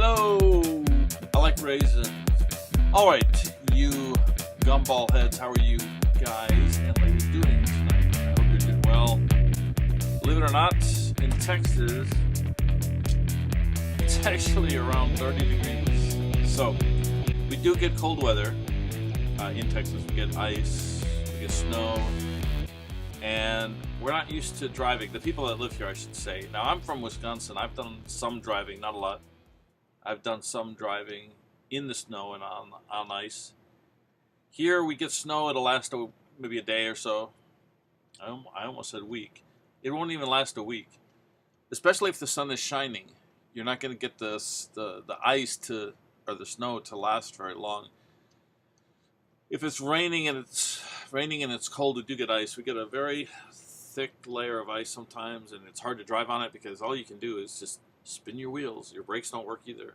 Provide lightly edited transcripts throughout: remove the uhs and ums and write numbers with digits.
Hello! I like raisins. Alright, you gumball heads, how are you guys and ladies doing tonight? I hope you're doing well. Believe it or not, in Texas, it's actually around 30 degrees. So, we do get cold weather in Texas. We get ice, we get snow, and we're not used to driving. The people that live here, I should say. Now, I'm from Wisconsin. I've done some driving, not a lot. I've done some driving in the snow and on ice. Here we get snow, it'll last maybe a day or so. I almost said week. It won't even last a week. Especially if the sun is shining. You're not going to get the ice or the snow to last very long. If it's raining and it's cold, we do get ice. We get a very thick layer of ice sometimes, and it's hard to drive on it because all you can do is just spin your wheels. Your brakes don't work either.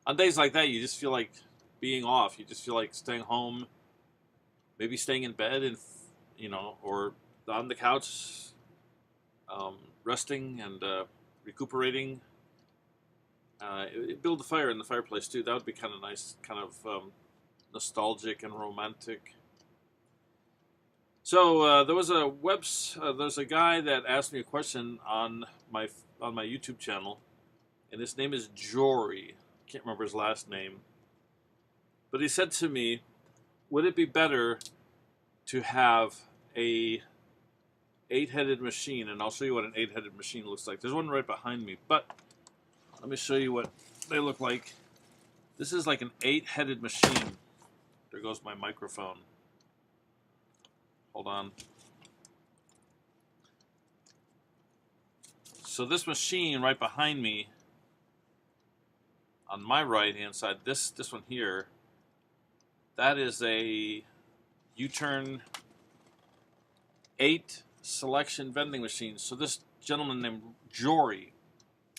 On days like that, you just feel like being off. You just feel like staying home, maybe staying in bed, and or on the couch, resting and recuperating. Build a fire in the fireplace too. That would be kind of nice, kind of nostalgic and romantic. So there's a guy that asked me a question on my YouTube channel, and his name is Jory. Can't remember his last name, but he said to me, "Would it be better to have a 8-headed machine?" And I'll show you what an 8-headed machine looks like. There's one right behind me, but let me show you what they look like. This is like an 8-headed machine. There goes my microphone. Hold on. So this machine right behind me, on my right hand side, this one here, that is a U-turn 8 selection vending machine. So this gentleman named Jory,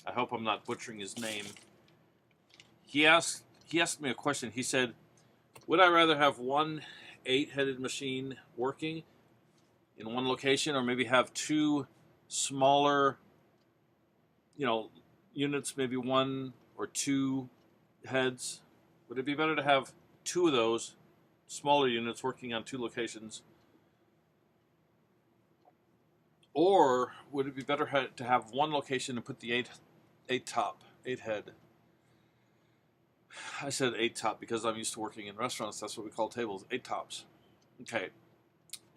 I hope I'm not butchering his name, he asked me a question. He said, would I rather have one 8-headed machine working in one location, or maybe have two smaller units, maybe one or two heads? Would it be better to have two of those smaller units working on two locations? Or would it be better to have one location and put the 8 head? I said 8 top because I'm used to working in restaurants. That's what we call tables, 8 tops. Okay.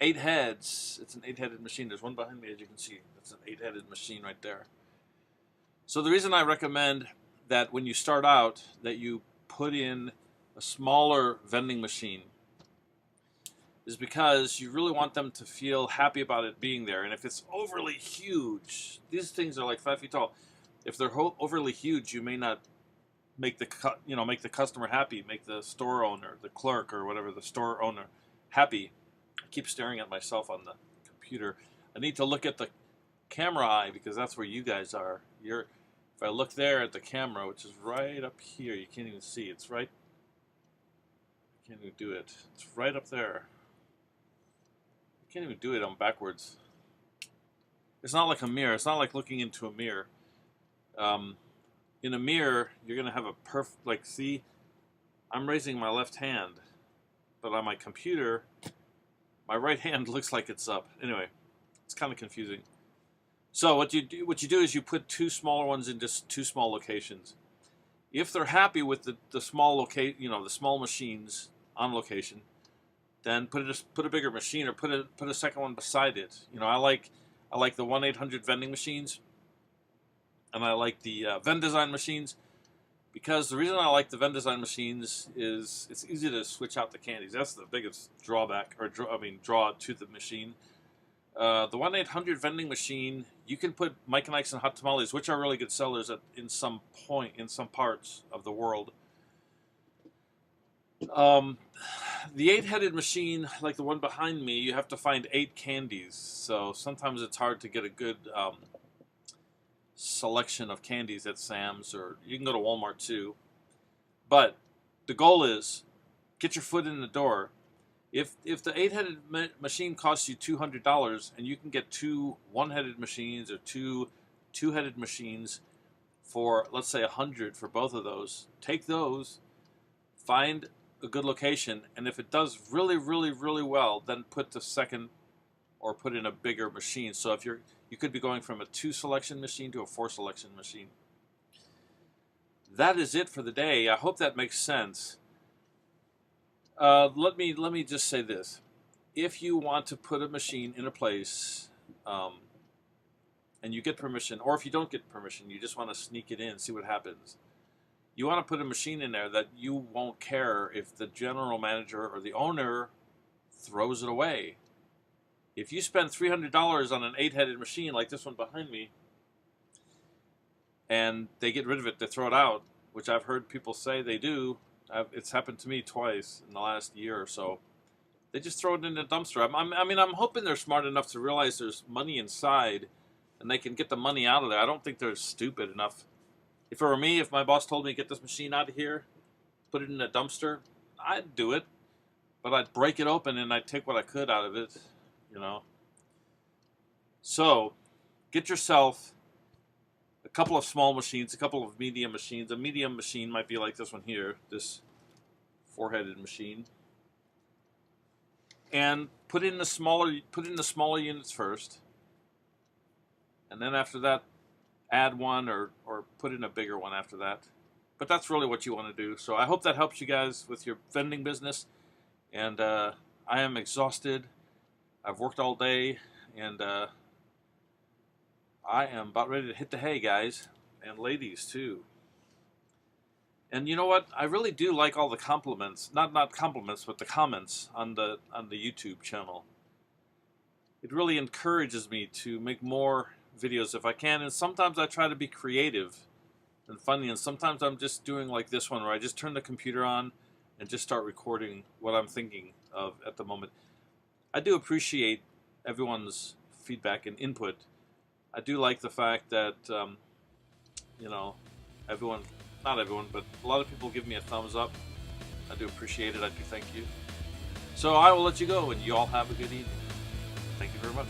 8 heads. It's an 8-headed machine. There's one behind me, as you can see. That's an 8-headed machine right there. So the reason I recommend that when you start out, that you put in a smaller vending machine is because you really want them to feel happy about it being there. And if it's overly huge, these things are like 5 feet tall. If they're overly huge, you may not make the customer happy, make the store owner, the clerk, or whatever, the store owner happy. I keep staring at myself on the computer. I need to look at the camera eye because that's where you guys are. If I look there at the camera, which is right up here, you can't even see. It's right. I can't even do it. It's right up there. I can't even do it. I'm backwards. It's not like a mirror. It's not like looking into a mirror. In a mirror, you're going to have a perfect, see, I'm raising my left hand, but on my computer, my right hand looks like it's up. Anyway, it's kind of confusing. So what you do is you put two smaller ones in just two small locations. If they're happy with the small the small machines on location, then put a bigger machine, or put a second one beside it. I like the 1-800 vending machines. And I like the Vendesign machines, because the reason I like the Vendesign machines is it's easy to switch out the candies. That's the biggest drawback, draw to the machine. The 1-800 vending machine, you can put Mike and Ike's and hot tamales, which are really good sellers in some parts of the world. The 8-headed machine, like the one behind me, you have to find 8 candies. So sometimes it's hard to get a good selection of candies at Sam's, or you can go to Walmart too. But the goal is get your foot in the door. If the 8-headed machine costs you $200 and you can get two 1-headed machines or two 2-headed machines for, let's say, 100 for both of those. Take those, find a good location, and if it does really, really, really well, then put the second or put in a bigger machine. So if you could be going from a 2 selection machine to a 4 selection machine. That is it for the day. I hope that makes sense. Let me just say this: if you want to put a machine in a place, and you get permission, or if you don't get permission, you just want to sneak it in, see what happens. You want to put a machine in there that you won't care if the general manager or the owner throws it away. If you spend $300 on an 8-headed machine like this one behind me, and they get rid of it, they throw it out, which I've heard people say they do. It's happened to me twice in the last year or so. They just throw it in the dumpster. I'm hoping they're smart enough to realize there's money inside, and they can get the money out of there. I don't think they're stupid enough. If it were me, if my boss told me to get this machine out of here, put it in a dumpster, I'd do it. But I'd break it open and I'd take what I could out of it, you know. So, get yourself a couple of small machines, a couple of medium machines. A medium machine might be like this one here, this 4-headed machine. And put in the smaller units first. And then after that, add one or put in a bigger one after that. But that's really what you want to do. So I hope that helps you guys with your vending business. And I am exhausted. I've worked all day, and I am about ready to hit the hay, guys, and ladies too. And you know what? I really do like all the compliments, not compliments, but the comments on the YouTube channel. It really encourages me to make more videos if I can, and sometimes I try to be creative and funny, and sometimes I'm just doing like this one where I just turn the computer on and just start recording what I'm thinking of at the moment. I do appreciate everyone's feedback and input. I do like the fact that, you know, not everyone, but a lot of people give me a thumbs up. I do appreciate it. I do thank you. So I will let you go, and you all have a good evening. Thank you very much.